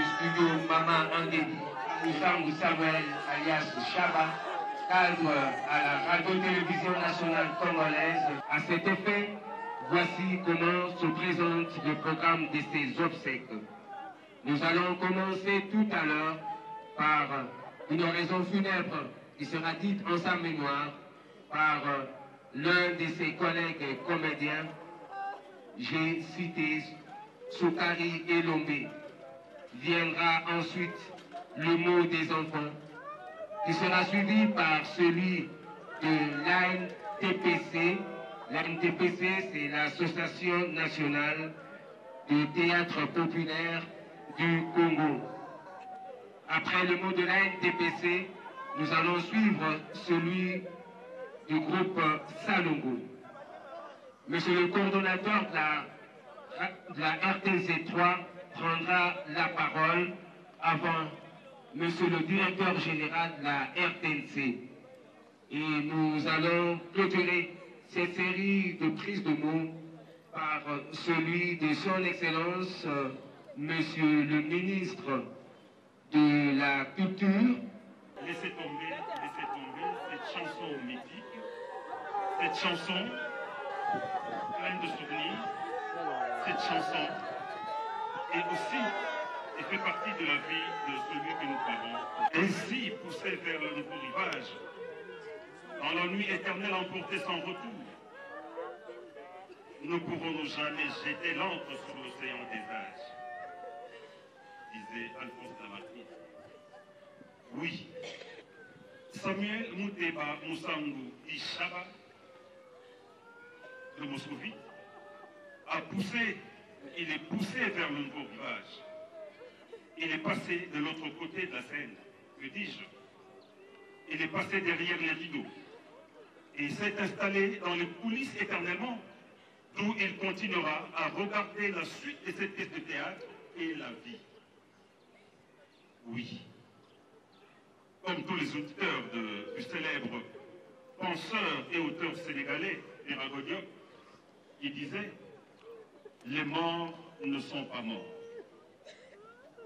studio Maman Angeli, Musangu Samuel alias SHABA, cadre à la radio-télévision nationale congolaise. À cet effet, voici comment se présente le programme de ces obsèques. Nous allons commencer tout à l'heure par une oraison funèbre qui sera dite en sa mémoire par l'un de ses collègues comédiens. J'ai cité Soukari Elombe. Viendra ensuite le mot des enfants, qui sera suivi par celui de l'ANTPC. L'ANTPC, c'est l'Association nationale de théâtre populaire du Congo. Après le mot de l'ANTPC, nous allons suivre celui du groupe SANGOLO. Monsieur le coordonnateur de la RTC 3 prendra la parole avant Monsieur le directeur général de la RTNC. Et nous allons clôturer cette série de prises de mots par celui de son Excellence, Monsieur le ministre de la Culture. Laissez tomber cette chanson mythique, cette chanson pleine de souvenirs, cette chanson est aussi et fait partie de la vie de celui que nous parlons. Ainsi poussé vers le nouveau rivage, dans la nuit éternelle emportée sans retour, nous ne pourrons jamais jeter l'ancre sur l'océan des âges, disait Alphonse Lamartine. Oui, Samuel Mouteba Moussangu Ishaba, le moscovite, il est poussé vers le nouveau rivage. Il est passé de l'autre côté de la Seine, que dis-je? Il est passé derrière les rideaux et s'est installé dans les coulisses éternellement, d'où il continuera à regarder la suite de cette pièce de théâtre et la vie. Oui, comme tous les auditeurs du célèbre penseur et auteur sénégalais, Pédérolte, il disait: les morts ne sont pas morts.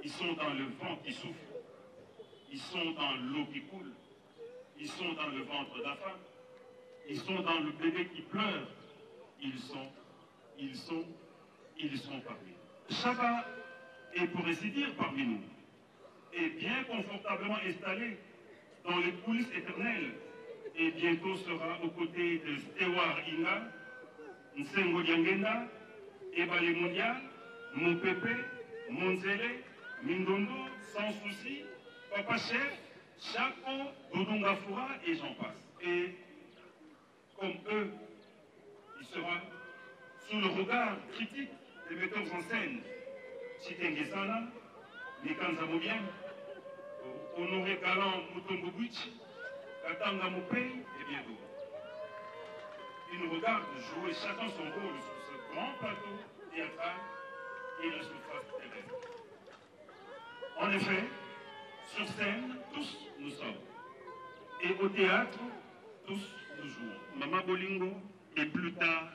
Ils sont dans le vent qui souffle. Ils sont dans l'eau qui coule. Ils sont dans le ventre de la femme. Ils sont dans le bébé qui pleure. Ils sont parmi nous. SHABA est, pour ainsi dire, parmi nous. Et bien confortablement installé dans les coulisses éternelles. Et bientôt sera aux côtés de Stewart Inga, Nsengo Diangenda, Ebale Mondial, Mopepe, Monzele, Mindondo, Sans Souci, Papa Chef, Chaco, Dodonga Foura et j'en passe. Et comme eux, il sera sous le regard critique des metteurs en scène, Chitengesana, Nikanza Mobian, Honoré Galan Mutombo Buichi, Katanga Mopei et bien d'autres. Ils nous regardent jouer chacun son rôle sur ce grand plateau théâtral et la surface terrestre. En effet, sur scène, tous nous sommes. Et au théâtre, tous nous jouons. Mama Bolingo, et plus tard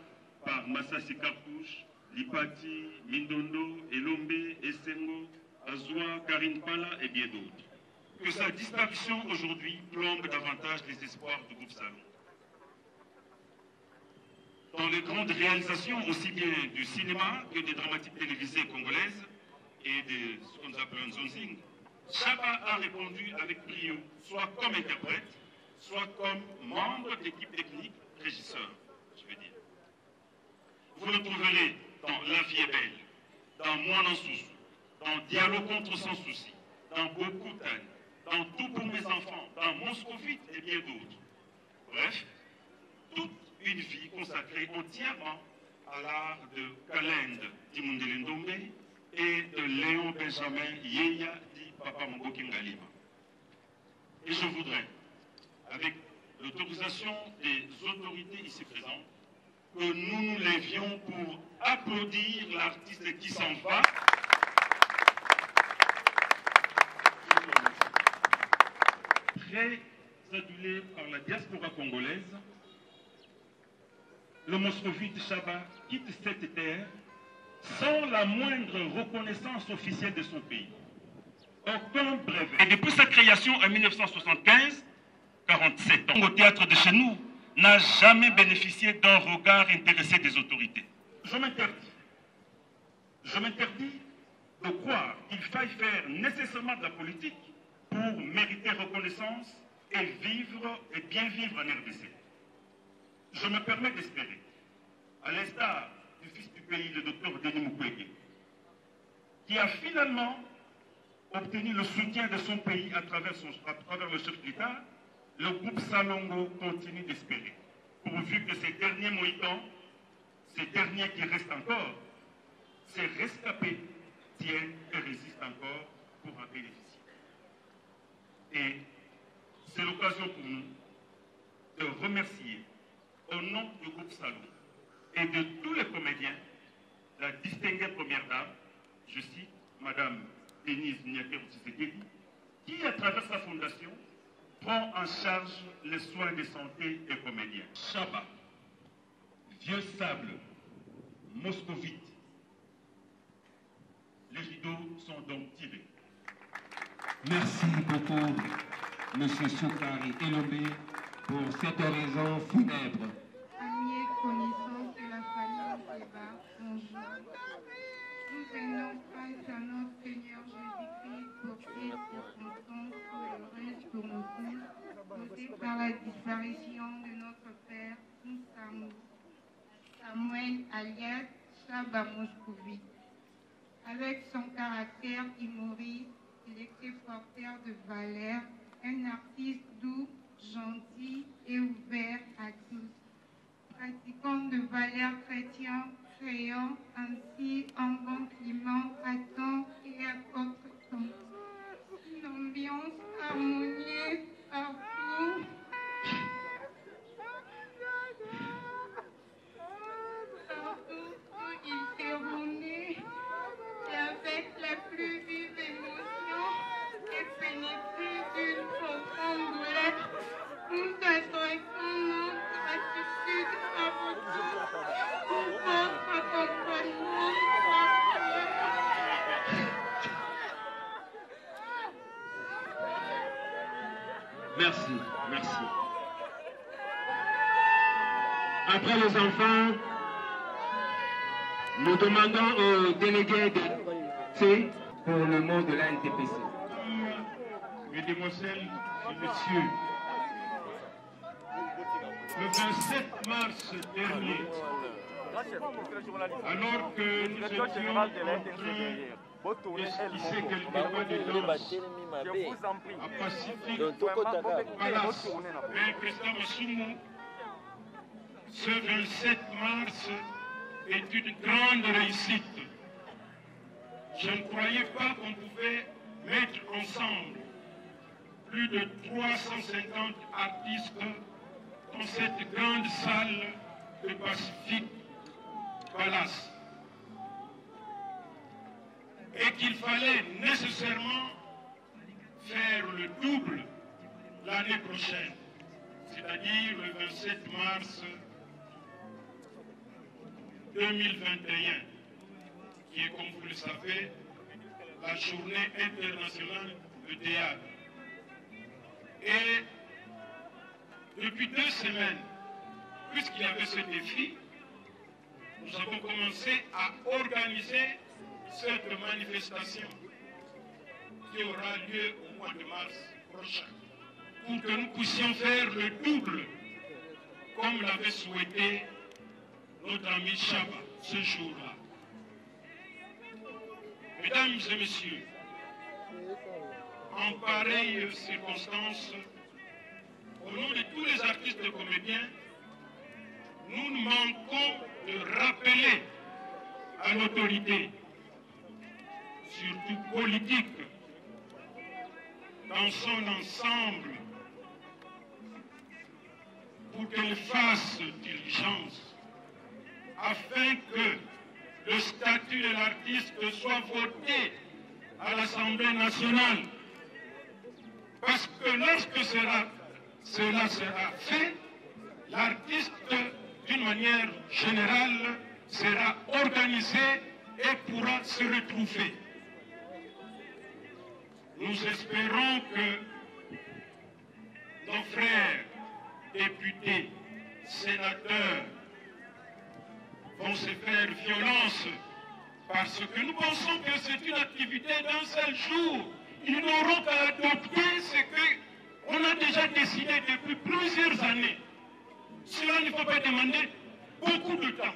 par Massassi Cartouche, Lipati, Mindondo, Elombe, Essengo, Azwa, Karine Pala et bien d'autres. Que sa disparition aujourd'hui plombe davantage les espoirs du groupe Salon. Dans les grandes réalisations aussi bien du cinéma que des dramatiques télévisées congolaises et de ce qu'on appelle un zonzing, SHABA a répondu avec brio, soit comme interprète, soit comme membre d'équipe technique, régisseur, je veux dire. Vous le trouverez dans La vie est belle, dans Moi en sous, dans Dialogue contre sans souci, dans Beaucoup Tane, dans Tout pour mes enfants, dans Moscovite et bien d'autres. Bref, toute une vie consacrée entièrement à l'art de Kalende Dimundele Ndombe et de Léon Benjamin Yeya dit Papa Mogoki Ngalima. Et je voudrais, avec l'autorisation des autorités ici présentes, que nous nous levions pour applaudir l'artiste qui s'en va. Très adulé par la diaspora congolaise, le moscovite SHABA quitte cette terre sans la moindre reconnaissance officielle de son pays. aucun brevet. Et depuis sa création en 1975, 47 ans, au théâtre de chez nous n'a jamais bénéficié d'un regard intéressé des autorités. Je m'interdis de croire qu'il faille faire nécessairement de la politique pour mériter reconnaissance et bien vivre en RDC. Je me permets d'espérer, à l'instar du fils du pays, le docteur Denis Mukwege, qui a finalement obtenu le soutien de son pays à travers le chef d'État, le groupe SANGOLO continue d'espérer, pourvu que ces derniers Mohicans, ces derniers qui restent encore, ces rescapés tiennent et résistent encore pour en bénéficier. Et c'est l'occasion pour nous de remercier au nom du groupe Salut et de tous les comédiens, la distinguée première dame, je cite Madame Denise Niaker-Tshisekedi, qui, à travers sa fondation, prend en charge les soins de santé des comédiens. SHABA, vieux sable, moscovite. Les rideaux sont donc tirés. Merci beaucoup, M. Soukari Elomé, pour cette oraison funèbre. Amis et connaissances de la famille Eva, bonjour. Nous venons face à notre Seigneur Jésus-Christ pour ces circonstances douloureuses pour nous tous, causées par la disparition de notre Père Samuel alias SHABA Moscovite. Avec son caractère humoriste, il était porteur de valeurs, un artiste doux, gentil et ouvert à tous. Pratiquant de valeurs chrétiennes, créant ainsi un bon climat à temps et à contre-temps. Une ambiance harmonieuse partout. Partout où il déroulait, et avec la plus vive émotion et pénétré d'une profonde douleur, nous adressons notre gratitude à vous tous pour votre accompagnement. Merci, merci. Après les enfants, nous demandons aux délégués de C pour le mot de la NTPC. Mesdemoiselles et messieurs, le 27 mars dernier, alors que nous étions en train d'esquisser quelques pas de danse à Pacifique Palace, mais président Massoumou, ce 27 mars est une grande réussite. Je ne croyais pas qu'on pouvait mettre ensemble plus de 350 artistes dans cette grande salle de Pacific Palace. Et qu'il fallait nécessairement faire le double l'année prochaine, c'est-à-dire le 27 mars 2021, qui est, comme vous le savez, la journée internationale du théâtre. Et depuis 2 semaines, puisqu'il y avait ce défi, nous avons commencé à organiser cette manifestation qui aura lieu au mois de mars prochain, pour que nous puissions faire le double, comme l'avait souhaité notre ami SHABA ce jour-là. Mesdames et messieurs, en pareille circonstance, au nom de tous les artistes et comédiens, nous ne manquons de rappeler à l'autorité, surtout politique, dans son ensemble, pour qu'elle fasse diligence, afin que le statut de l'artiste soit voté à l'Assemblée nationale. Parce que lorsque cela sera fait, l'artiste, d'une manière générale, sera organisé et pourra se retrouver. Nous espérons que nos frères députés, sénateurs vont se faire violence parce que nous pensons que c'est une activité d'un seul jour. Ils n'auront qu'à adopter ce qu'on a déjà décidé depuis plusieurs années. Cela ne faut pas demander beaucoup de temps.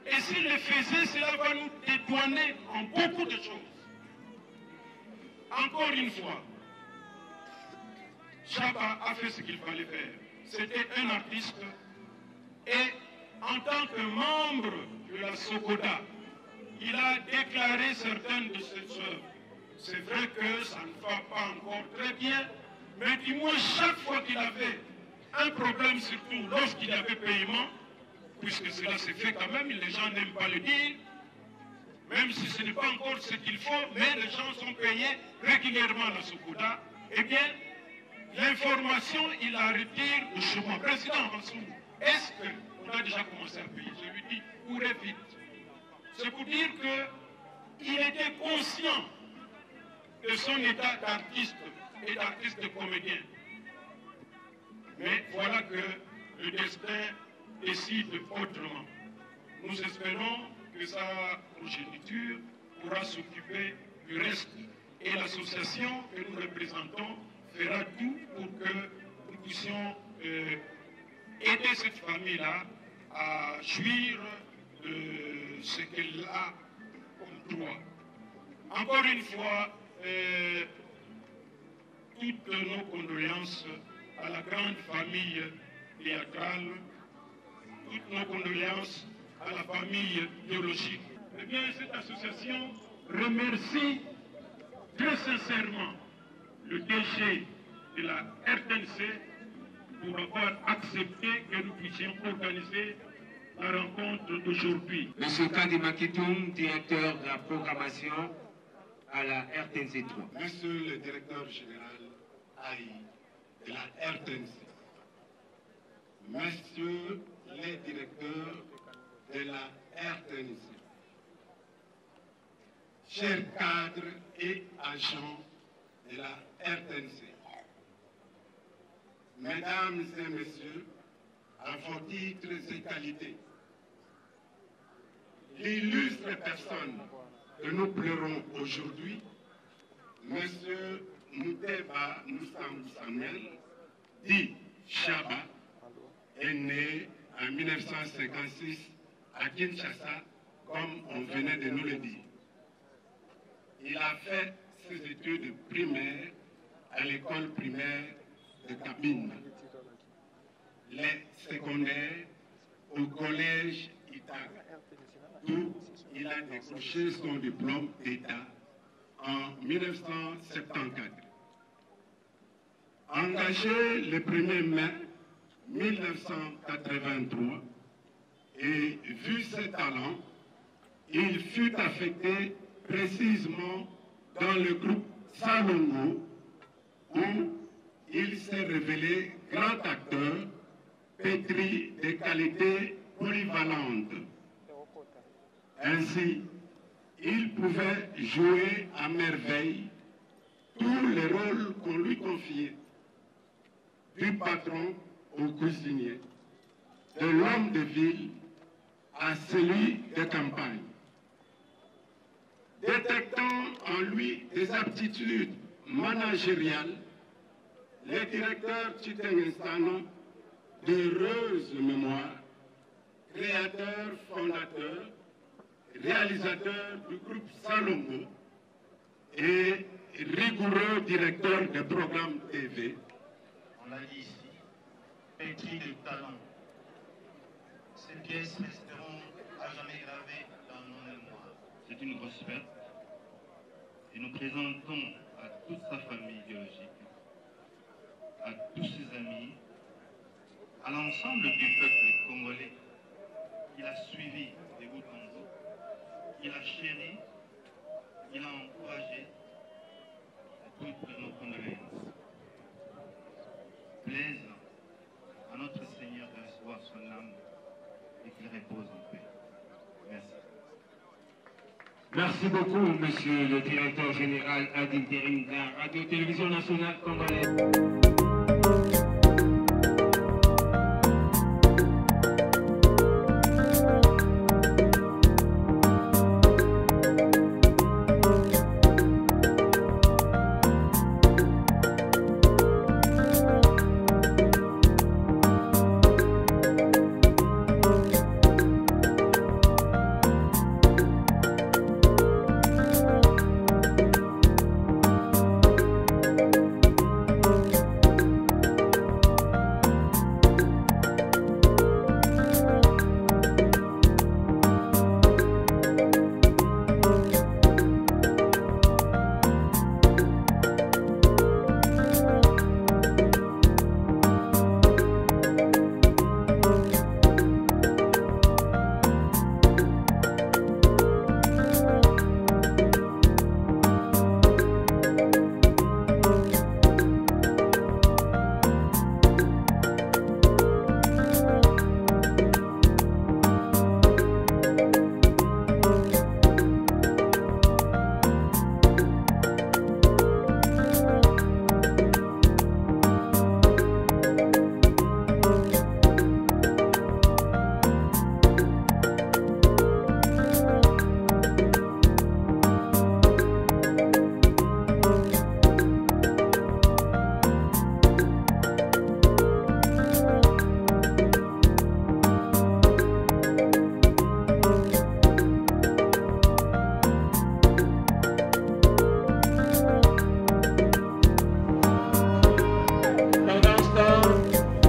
Et s'ils le faisaient, cela va nous dédouaner en beaucoup de choses. Encore une fois, SHABA a fait ce qu'il fallait faire. C'était un artiste et en tant que membre de la SOCODA, il a déclaré certaines de ses œuvres. C'est vrai que ça ne va pas encore très bien, mais du moins chaque fois qu'il avait un problème, surtout lorsqu'il y avait paiement, puisque cela s'est fait quand même, les gens n'aiment pas le dire, même si ce n'est pas encore ce qu'il faut, mais les gens sont payés régulièrement à la SOCODA, eh bien, l'information, il la retire de chez moi. Président Mansour, est-ce qu'on a déjà commencé à payer? Je lui dis, courez vite. C'est pour dire qu'il était conscient de son état d'artiste et d'artiste comédien. Mais voilà que le destin décide autrement. Nous espérons que sa progéniture pourra s'occuper du reste. Et l'association que nous représentons fera tout pour que nous puissions aider cette famille-là à jouir de ce qu'elle a comme droit. Encore une fois, toutes nos condoléances à la grande famille théâtrale, toutes nos condoléances à la famille biologique. Eh bien, cette association remercie très sincèrement le DG de la RTNC pour avoir accepté que nous puissions organiser la rencontre d'aujourd'hui. Monsieur Kandi Makitoum, directeur de la programmation à la RTNC 3. Monsieur le directeur général de la RTNC, Messieurs les directeurs de la RTNC, chers cadres et agents de la RTNC, Mesdames et Messieurs, à vos titres et qualités, l'illustre personne que nous pleurons aujourd'hui, Monsieur Mouteba Moussam Samuel, dit SHABA, est né en 1956 à Kinshasa, comme on venait de nous le dire. Il a fait ses études primaires à l'école primaire de Kabine, les secondaires au collège Itaga, où il a décroché son diplôme d'État en 1974. Engagé le 1er mai 1983 et vu ses talents, il fut affecté précisément dans le groupe SANGOLO où il s'est révélé grand acteur pétri de qualités polyvalentes. Ainsi, il pouvait jouer à merveille tous les rôles qu'on lui confiait, du patron au cuisinier, de l'homme de ville à celui de campagne. Détectant en lui des aptitudes managériales, le directeur Chitengensano, d'heureuse mémoire, créateur, fondateur, réalisateur du groupe Salongo et rigoureux directeur de programmes TV. On l'a dit ici, pétri de talent. Ces pièces resteront à jamais gravées dans nos mémoires. C'est une grosse fête et nous présentons à toute sa famille biologique, à tous ses amis, à l'ensemble du peuple congolais qu'il a suivi de bout en bout, qu'il a chéri, qu'il a encouragé, toutes nos condoléances. Plaise à notre Seigneur de recevoir son âme et qu'il repose en paix. Merci. Merci beaucoup, monsieur le directeur général ad intérim de la radio-télévision nationale congolaise.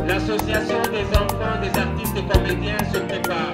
L'association des enfants des artistes et comédiens se prépare.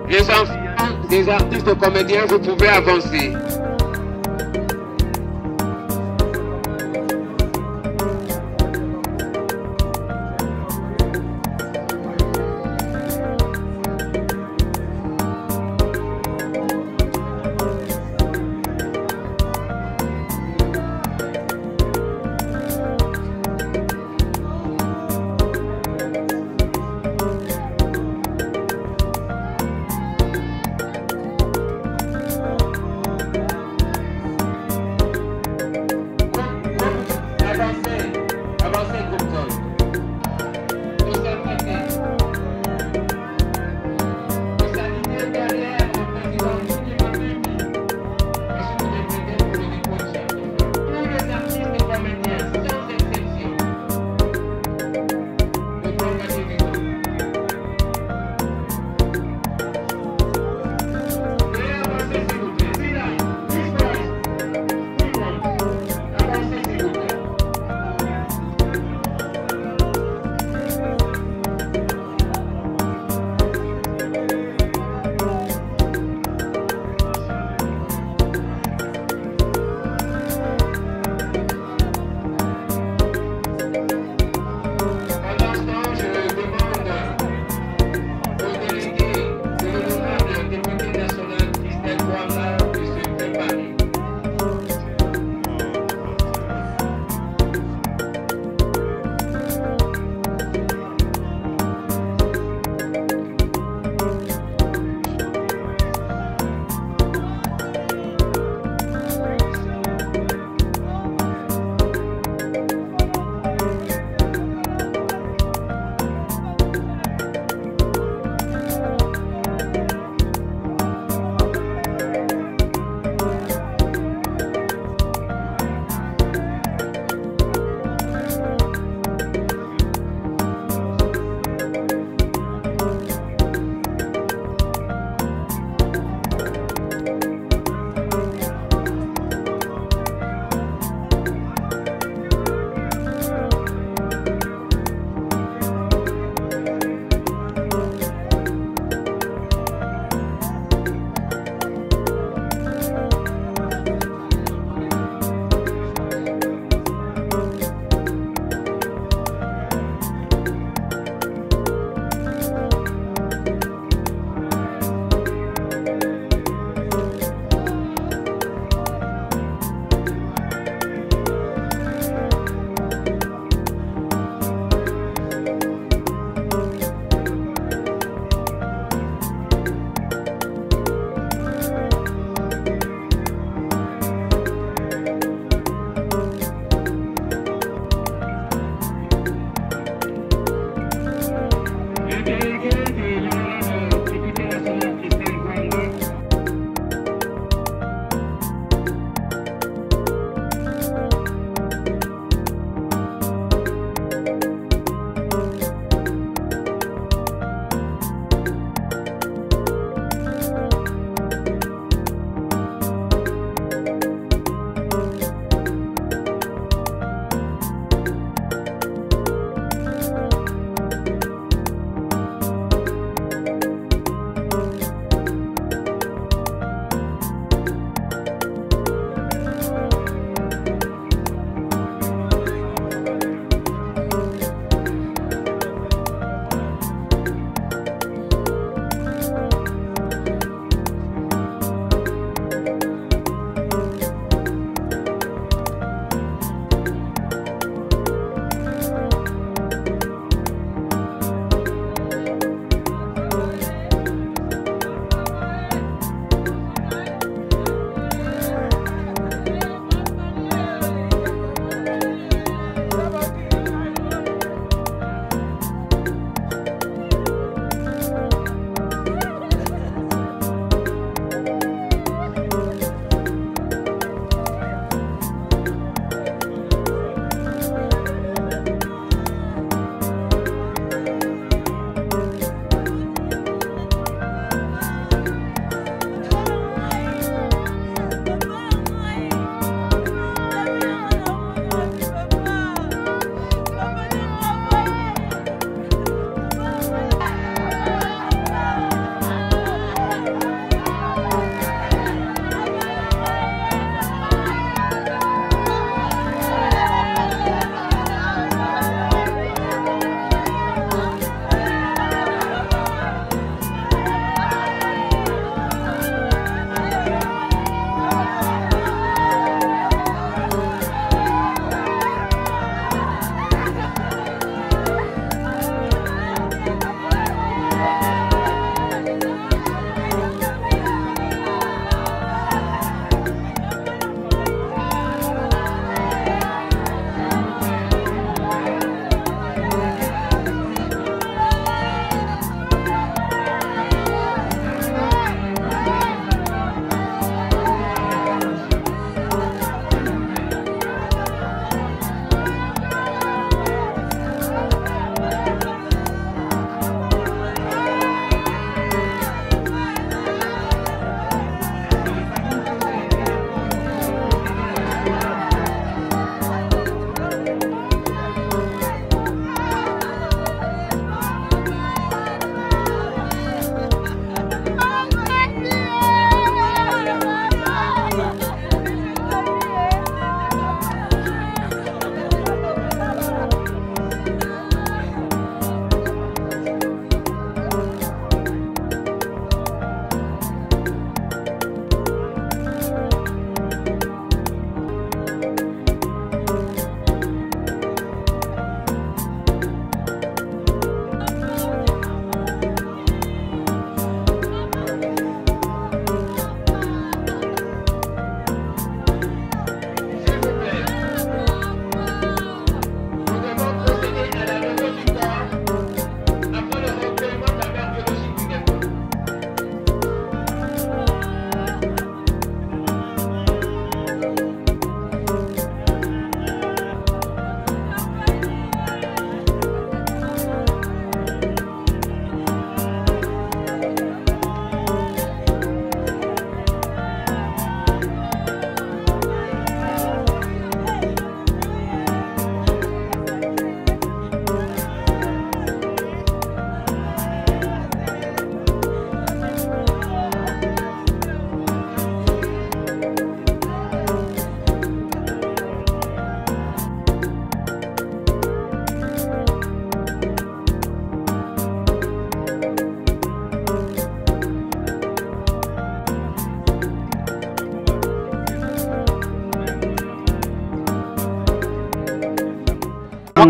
Les enfants des artistes et comédiens, vous pouvez avancer.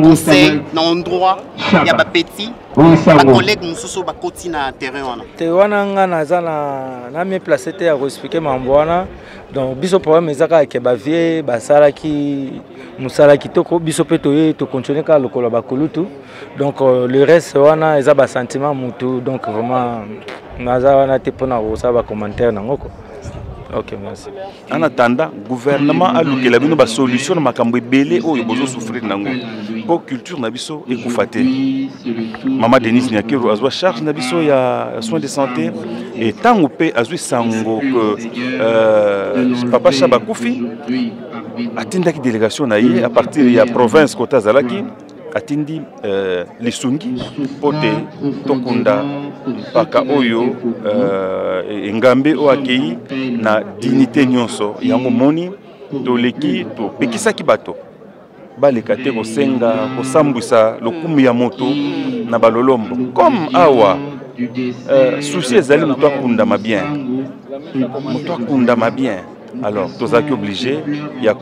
conseil dans droit il y a ba petit ba collègue mususu ba koti na terrain wana nga na me placer te à expliquer mambwana donc biso problème ezaka ke ba vie ba sala ki musala kitoko biso pe to continuer ka lokolo ba kulutu donc le reste wana eza ba sentiment mutu donc vraiment naza wana te pona ko ba commentaire nangoko. Ok, merci. En attendant, le gouvernement a une solution à belé ou il souffrir nango. Pour culture nabiso et koufate. Maman Denise Nyakiro a charge nabiso ya soins de santé et tant ou pe azui sango que papa SHABA koufi atinda ki délégation naie à partir de la province Kota Zalaki atindi lisungi pote tokunda paka oyo ngambe o akei na dignité nyonso yango moni to leki to pekisaki bato balekate ko senga ko sambwisa lokumu ya moto na balolombo comme awa souci ezali moto akunda bien alors tozaki obligé ya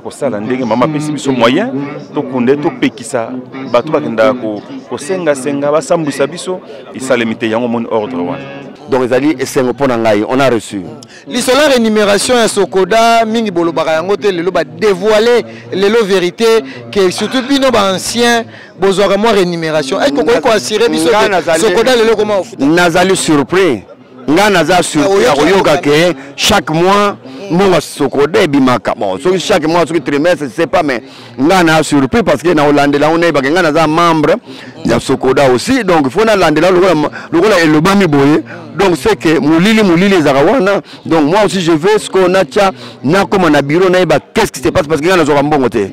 ko sala ndenge mama pesi biso moyen to kunde to pekisa bato bakenda ko senga basambwisa biso isalemite yango mon ordre wana. Donc ezali esengo pona ngai on a reçu l'isola rémunération ya Sokoda mingi bolobaka yango te lelo ba dévoiler lelo vérité que surtout bino ba ancien bozwaka mo rémunération est-ce que ko assurer biso Sokoda lelo comment nazali surpris nga naza surpris akoyoka ke chaque mois mon Sokoda bimaka bon so chaque mois sur trimestre je sais pas mais nga na surpris parce que na Hollande on est ba nga naza membre ya Sokoda aussi donc il faut na landela lokola elobami boye donc c'est que moulili zarawana donc moi aussi je veux ce qu'on a tia na comme na bureau na ba qu'est-ce qui se passe parce que nga na zoka mbongo te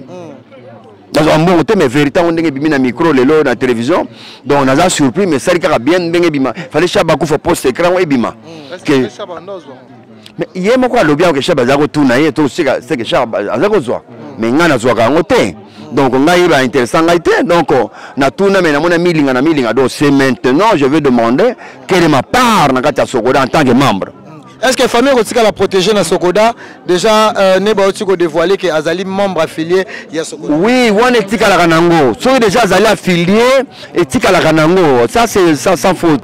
mais vérité on ndenge bimi na micro lelo na télévision donc on a surpris mais ça rika bien ndenge bima fallait SHABA ko faut poster écran et bima que mais yé moko alobia que SHABA zako tuna ye to c'est que SHABA azako zwa mais nga na zwa ka ngote donc on a eu intéressant été donc na tuna mais na mona milinga donc c'est maintenant je vais demander quelle est ma part na kata Sokoda en tant que membre. Est-ce que la famille Rotika la protéger dans Sokoda déjà Neba Otiko dévoilé que Azali membre affilié il y a Sokoda. Oui, on est tika la kanango. So déjà Azali affilié et tika la kanango. Ça c'est sans faute.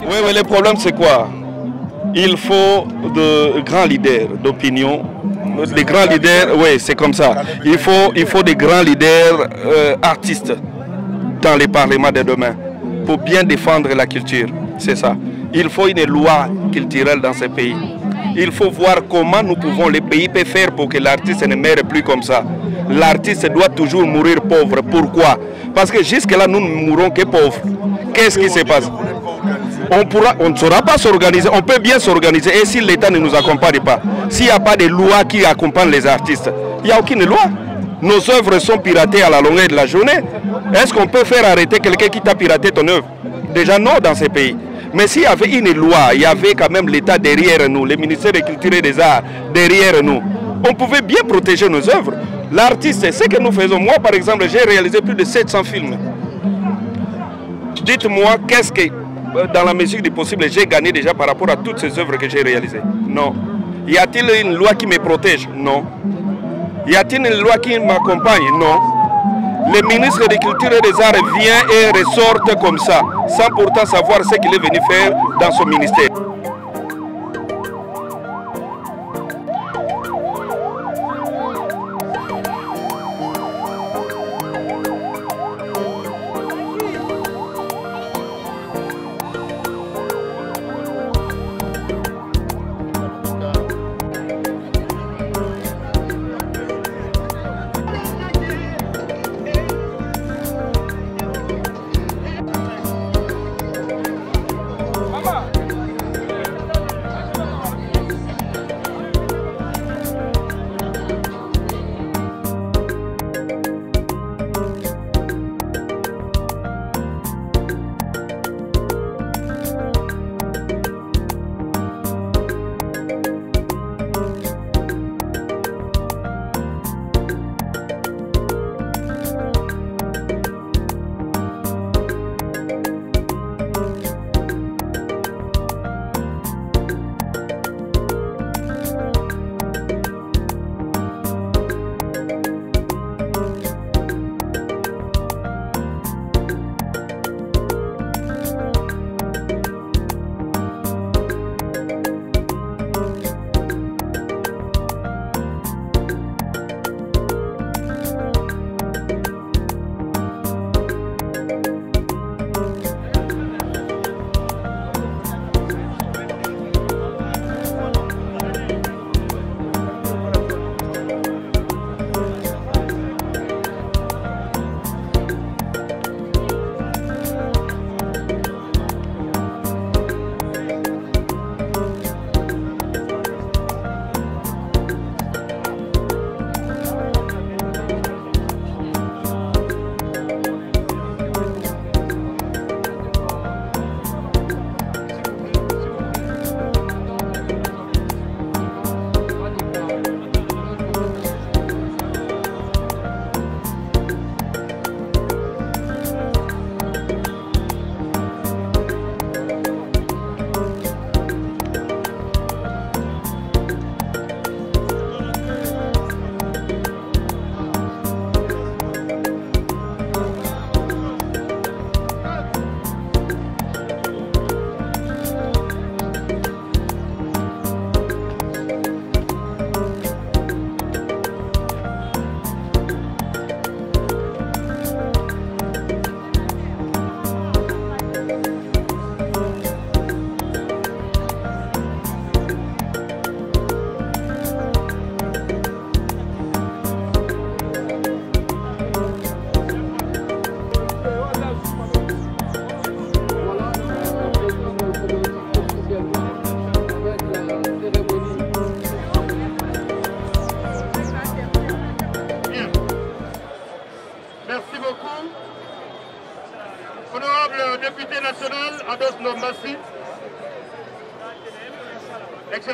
Oui, le problème c'est quoi? Il faut de grands leaders d'opinion. Les grands leaders, oui, c'est comme ça. Il faut des grands leaders artistes dans les parlements de demain pour bien défendre la culture. C'est ça. Il faut une loi culturelle dans ce pays. Il faut voir comment nous pouvons, les pays peuvent faire pour que l'artiste ne meure plus comme ça. L'artiste doit toujours mourir pauvre. Pourquoi? Parce que jusque-là, nous ne mourrons que pauvres. Qu'est-ce qui se passe? On ne saura pas s'organiser, on peut bien s'organiser. Et si l'État ne nous accompagne pas, s'il n'y a pas de loi qui accompagne les artistes, il n'y a aucune loi. Nos œuvres sont piratées à la longueur de la journée. Est-ce qu'on peut faire arrêter quelqu'un qui t'a piraté ton œuvre? Déjà non dans ces pays. Mais s'il y avait une loi, il y avait quand même l'État derrière nous, le ministère de la Culture et des Arts derrière nous, on pouvait bien protéger nos œuvres. L'artiste, c'est ce que nous faisons. Moi, par exemple, j'ai réalisé plus de 700 films. Dites-moi, qu'est-ce que, dans la mesure du possible, j'ai gagné déjà par rapport à toutes ces œuvres que j'ai réalisées? Non. Y a-t-il une loi qui me protège? Non. Y a-t-il une loi qui m'accompagne? Non. Le ministre de la Culture et des Arts vient et ressorte comme ça, sans pourtant savoir ce qu'il est venu faire dans son ministère.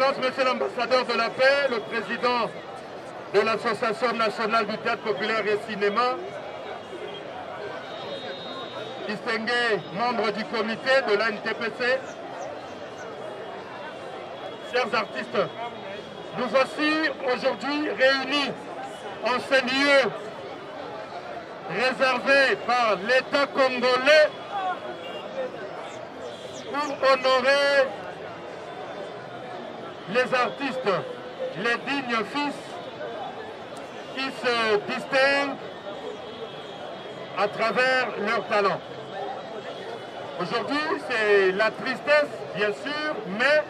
Excellence, Monsieur l'ambassadeur de la paix, le président de l'Association nationale du théâtre populaire et cinéma, distingués membres du comité de l'ANTPC, chers artistes, nous voici aujourd'hui réunis en ce lieu réservé par l'État congolais pour honorer les artistes, les dignes fils qui se distinguent à travers leur talent. Aujourd'hui, c'est la tristesse, bien sûr, mais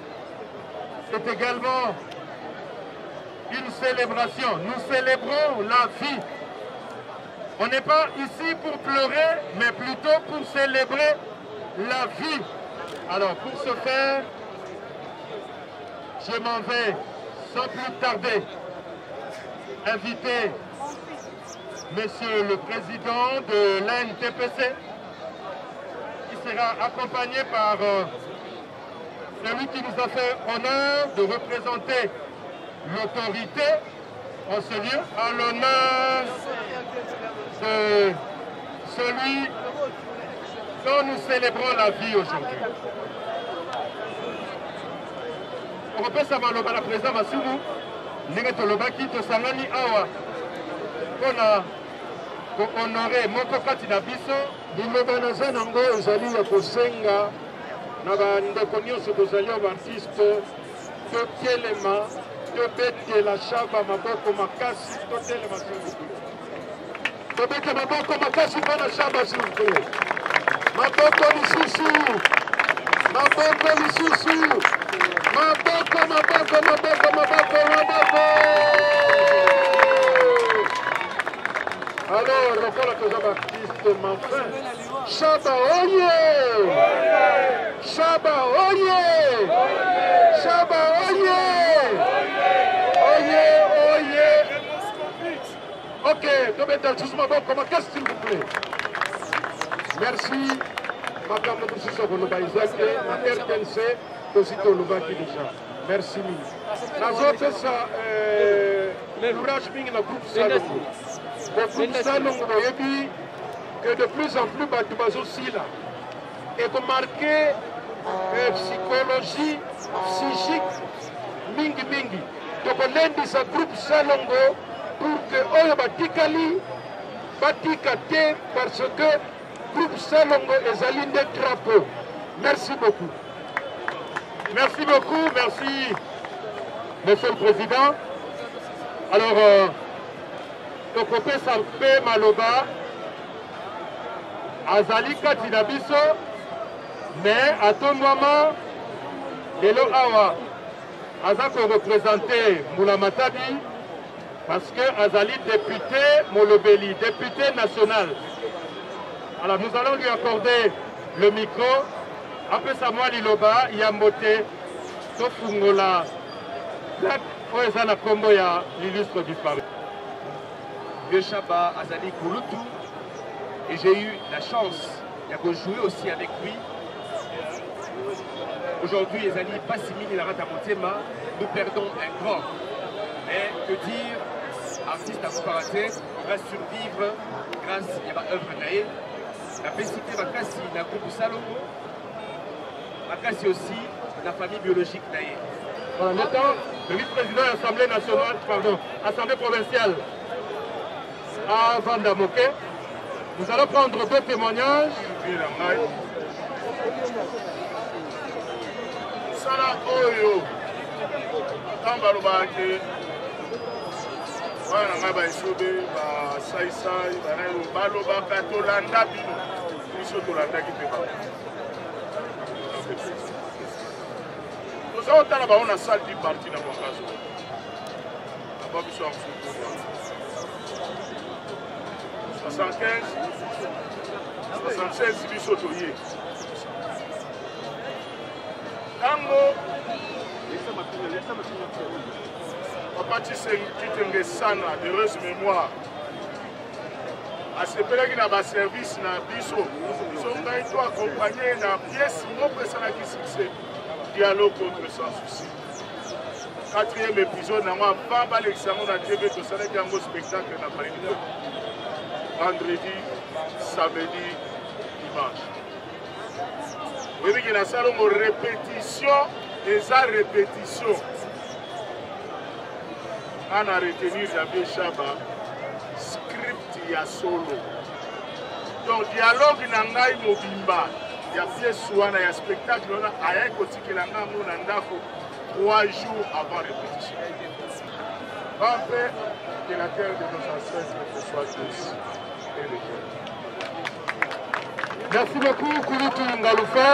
c'est également une célébration. Nous célébrons la vie. On n'est pas ici pour pleurer, mais plutôt pour célébrer la vie. Alors, pour ce faire, je m'en vais sans plus tarder inviter Monsieur le Président de l'ANTPC, qui sera accompagné par celui qui nous a fait honneur de représenter l'autorité en ce lieu, à l'honneur de celui dont nous célébrons la vie aujourd'hui. Kopesa maloba na président Masumu ndenge tolobaki tosangani awa mpona kohonore moko kati na biso. Liloba naza nango ezali ya kosenga na bandeko nyonso tozali ya baartiste totelema tobetela SHABA maboko makasi totelema tobeta maboko makasi mpona SHABA s'il vous plaît. Maboko lisusu, maboko lisusu, maboko, maboko, maboko, maboko, maboko. Alors, lokola toza baartiste enfin, SHABA oye! SHABA oye! SHABA oye! Oye, oye! Ok, tobeta lisusu maboko makasi s'il vous plaît. Merci. Madame merci. Que de plus en plus et pour marquer psychologie psychique mingi mingi. Donc on aide ce groupe Salongo pour que Oyo Batikali Batikate parce que groupe Salongo et Zaline de drapeau. Merci beaucoup. Merci beaucoup, merci Monsieur le Président. Alors, le côté Salpé Maloba, Azali Katinabiso, mais à tout moment, Lelo Awa, Azako représenté Moulamatabi, parce que Azali député Molobeli, député national. Alors nous allons lui accorder le micro. Après Samuel Liloba, Yambote, Sofungola, Black Oezana Kombo ya l'illustre disparu. Le SHABA Azali Kouloutou, et j'ai eu la chance de jouer aussi avec lui. Aujourd'hui, Ezali Passimini Larata Motema, nous perdons un grand. Mais que dire, artiste à comparater, va survivre grâce à l'œuvre naïe. La pécité Makassi, la groupe Salongo, Makassi aussi, la famille biologique naïe. Voilà, maintenant, le vice-président de l'Assemblée nationale, pardon, Assemblée provinciale à Vandamoke, nous allons prendre deux témoignages. Sala Oyo, Tambalobake, wana ngai baisobe basaisai balobaka tolanda bino biso tolandaki mpe bango toza kotala bango na salle du parti na bwangazo aba biso ya mosukuna 75 76 biso toye ntango Papa Tshisekedi sana d'heureuse mémoire. Asepelaki na ba service na biso. Biso ngai to accompagner na pièce moko esala ki succès. Dialogue contre sans souci. 4e épisode nango avant balekisa yango na TV tosalaki yango spectacle na préliminaire vendredi samedi dimanche oyebiki nasala ngo répétition eza répétition ana retenir ya vie SHABA script ya solo donc dialogue na ngai mobimba ya pièce wana ya spectacle wana ayai kotikela ngango na ndako 3 jours avant répétition. En paix, que la terre de nos ancêtres te soit douce et légère. Merci beaucoup, Kouroutou Ngaloufa.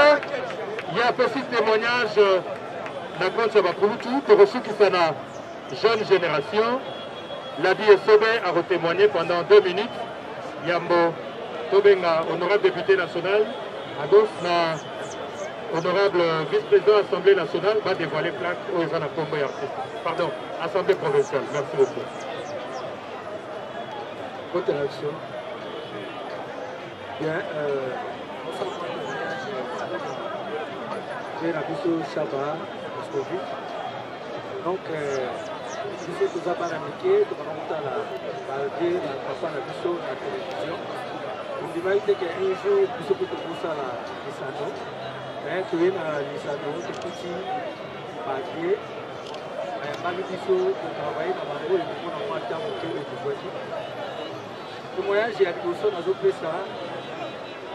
Il y a un petit témoignage d'un compte sur Kouroutou, pour ceux qui sont la jeune génération. La vie est sauvée à retémoigner pendant 2 minutes. Yambo Tobenga, honorable député national, Ados, honorable vice-président de l'Assemblée nationale, va dévoiler plaque aux Anacombo et artistes. Pardon, Assemblée provinciale. Merci beaucoup. Haute élection. Bien, j'ai la mission SHABA, donc, si c'est tout ça, bananiqué, tout le monde a la vie, la papa, la mission, la télévision. On dit qu'un jour, il faut que tout ça, la Lisano. Mais tu es dans la Lisano, tu es petit, papier. Il y a pas de mission pour travailler dans la rue, il faut avoir le temps pour que tu vois. Le voyage est à Koso, dans le pays,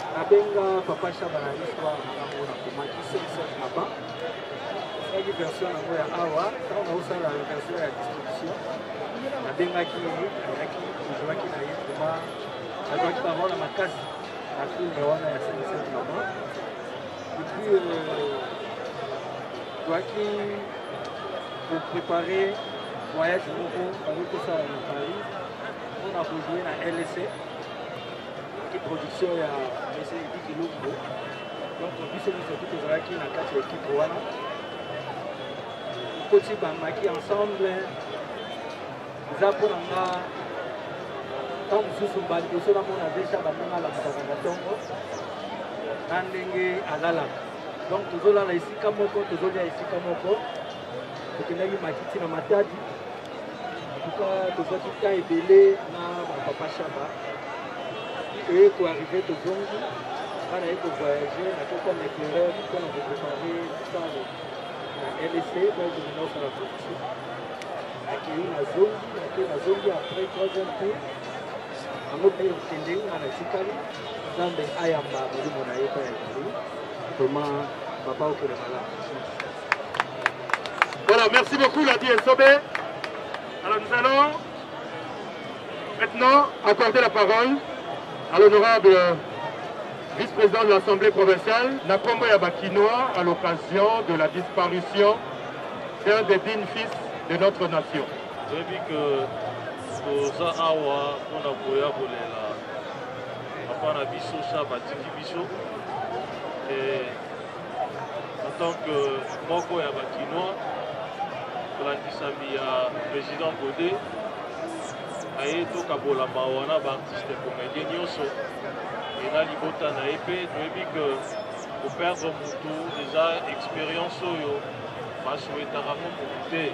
Abenga, papa SHABA, la histoire, on a commencé 5 là-bas. Il y a une version à Awa, quand on a aussi la version à la distribution. Abenga qui est, qui joue qui n'a pas. Il y a qui avoir la macasse, la fille de Wana, il y a 5 là-bas. Et puis, toi qui, pour préparer le voyage de Mogo, avec tout ça à Paris, on a joué à LSC, qui production il y a 10 kg. Donc, on dit que c'est tout ce qui est dans 4 équipes. Côté Bamaki ensemble, nous avons tant que nous sommes tous là, on a déjà la présentation. Donc, nous sommes ici comme nous sommes ici comme nous. Donc, nous avons Makiti na Matadi. En tout cas, nous sommes tous les belés na papa SHABA. Et pour arriver au Zongi, on a été voyager, on a été comme éclaireur, on a préparé tout ça. LSC, donc je vais faire la production. Accueillir la zone, après 3e tour. On a payé le tending, on a chicali. Dans les ayamba, on a été comment papa au Kérémala. Voilà, merci beaucoup, la vie est sauvée. Alors nous allons maintenant accorder la parole à l'honorable vice-président de l'Assemblée provinciale, Nakombo Yabakinoa, à l'occasion de la disparition d'un des dignes fils de notre nation. J'ai vu que Toza Awa, on a voyé Papa Nabiso, SHABA, Tiki Biso. Et en tant que Moko Yabakinoa, pour la président Godé, Aye Tokabola Mawana, artiste comédien Nyoso. Et là, libota na épée, tu que pour perdre mon tour, déjà expérience yo, ma souhaite à ramon pour goûter.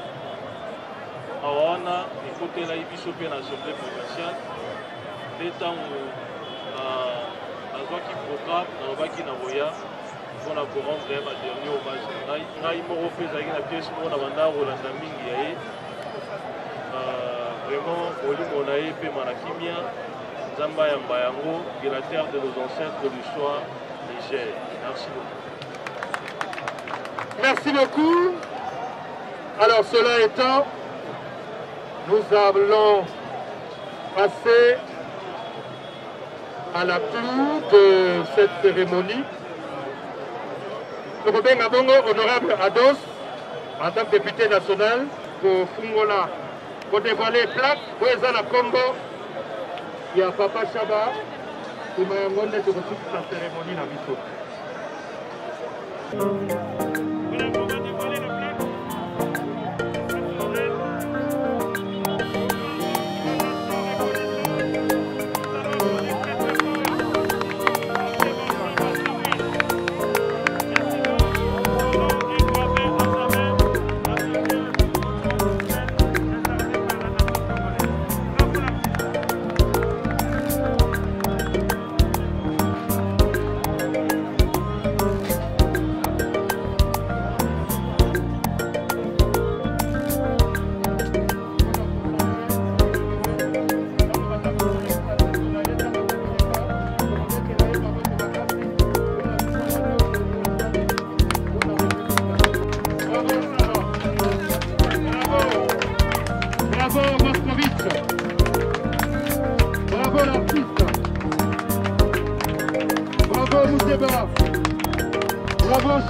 Awana, écoutez la Ibisopé dans l'Assemblée provinciale, les temps où la voix qui programme, dans le bas qui n'a voya, on a pour rendre vraiment un dernier hommage. Naï Moro fait la pièce pour la bande Rolanda Mingiae. Vraiment, on a épée Manakimia. Zamba Yambayango, qui est la terre de nos ancêtres de l'histoire Niger. Merci beaucoup. Merci beaucoup. Alors, cela étant, nous allons passer à la clou de cette cérémonie. Le Robin Gabongo, honorable Ados, en tant que député national, pour Fungola, pour dévoiler plaque, pour les Combo. Il y a Papa SHABA qui m'a demandé de reçu sa cérémonie dans Bisso.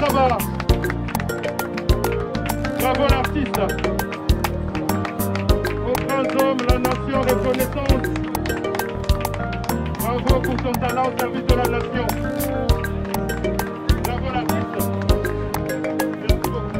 SHABA. Bravo l'artiste. Aux grands hommes, la nation reconnaissance. Bravo pour ton talent au service de la nation. Bravo l'artiste. Merci beaucoup.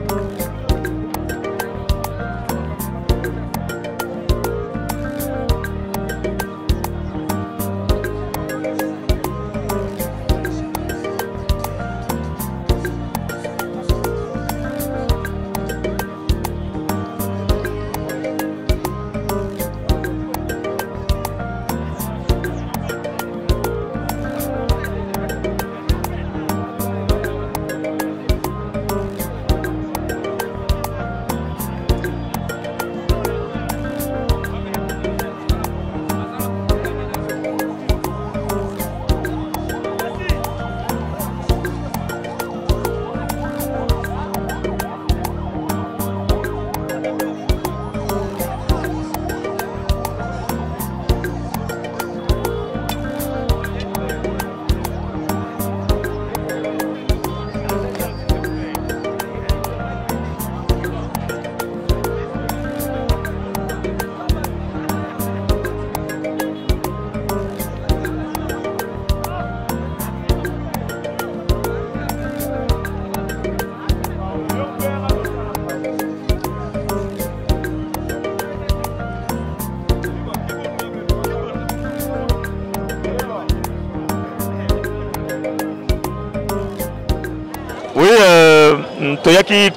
toyaki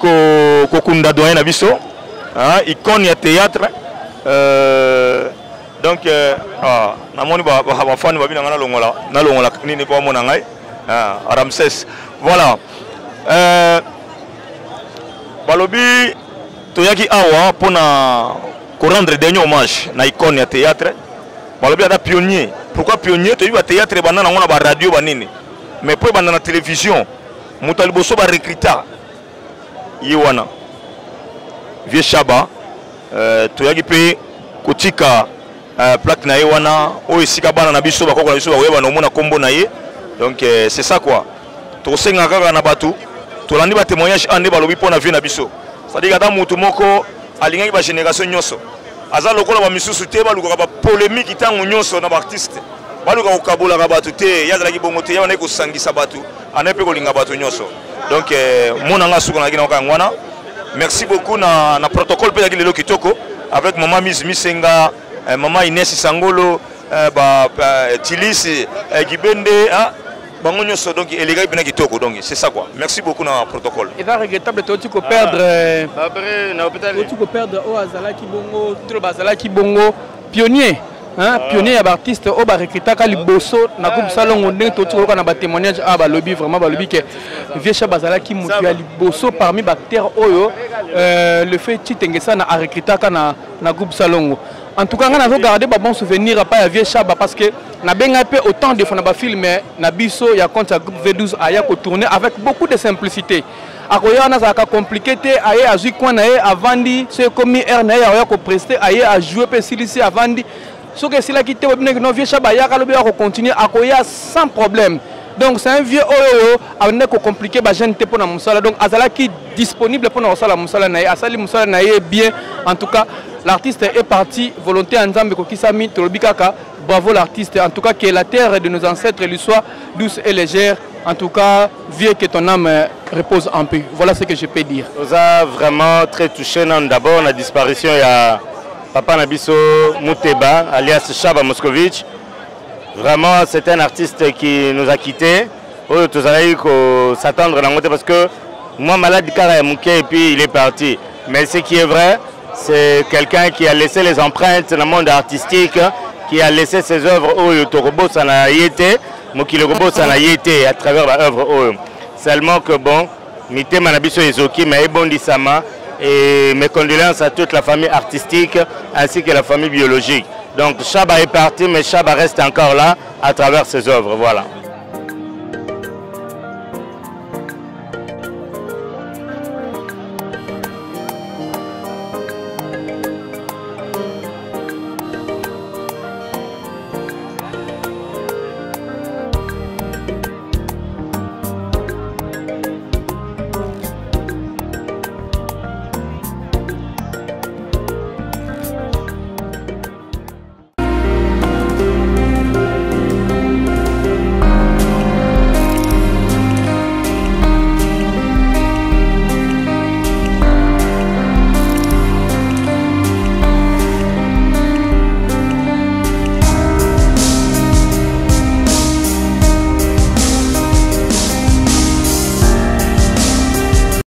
kokunda doyen na biso icône ya théâtre donc namoni bafani babinanga nalongola nini po amona ngai Ramsès voilà balobi toyaki awa pona rendre dernier hommage na icône ya théâtre balobi ata pionnier. Pourquoi pionnier? Toyebi ba théâtre banda nango na ba radio banini mais po banda na télévision moto liboso ba recruta yiwana vie SHABA toyaki pe kotika plaque na yiwana o esika bana na biso bakoko na biso bakoyeba na omona kombo na ye. Donc c'est ça quoi. Tosenga kaka na batu tolandi ba témoignage ande balobi pona vie na biso. C'est-à-dire ata mutu moko alingaki ba génération nyonso aza lokola ba misusu te baluka ba polémique tango nyonso na ba artiste baluka kokabola ka batu te yazalaki bongo te yana ko sangisa batu anepe ko linga batu nyonso. Donc monanga suko na kina ngwana. Merci beaucoup na protocole pe ya lelo kitoko avec maman Misenga, maman Inès SANGOLO, Tilis Gibende bango nyonso. Donc elega bina kitoko. Donc c'est ça quoi. Merci beaucoup na protocole. Et va regrettable to tu ko perdre après na hôpital. Tu ko perdre o azala ki bongo, trop bazala ki bongo pionnier. Pionnier ya artiste o ba recruta liboso na groupe salon ndenge to tiko na ba témoignage balobi vraiment balobi que vie SHABA bazala ki mutu ya liboso parmi bactères oyo le fait titengesa na recruta na groupe salon. En tout cas, on a regardé un bon souvenir à vie SHABA parce que na benga peu autant de fois film na biso ya compte groupe V12 aya ko tourner avec beaucoup de simplicité. Akoya na zaka compliqué te aya azui kwa na ye avandi c'est comme R na aya ko prester aya a jouer pe silisi avandi. Ce que c'est là qui te no vie SHABA ya kalobi ya ko continuer akoya sans problème. Donc c'est un vieux oyo ko compliqué ba jeune te pona musala. Donc azala qui disponible pour na musala na ye asali musala na ye bien. En tout cas l'artiste est parti, volonté Nzambe Kokisami, Tolobikaka, bravo l'artiste. En tout cas, que la terre de nos ancêtres lui soit douce et légère. En tout cas, vieux que ton âme repose en paix. Voilà ce que je peux dire. Nous a vraiment très touché. D'abord, la disparition, il y a Papa Nabiso Mouteba, alias Shaba Moscovitch. Vraiment, c'est un artiste qui nous a quittés. Nous avons s'attendre parce que moi, malade, et puis il est parti. Mais ce qui est vrai, c'est quelqu'un qui a laissé les empreintes dans le monde artistique, qui a laissé ses œuvres au Yotorobo Sanayete, Mokilobo Sanayete à travers l'œuvre. Seulement que bon, Mité Manabiso Ezoki, Maebondi Sama, et mes condoléances à toute la famille artistique ainsi que la famille biologique. Donc SHABA est parti, mais SHABA reste encore là à travers ses œuvres. Voilà.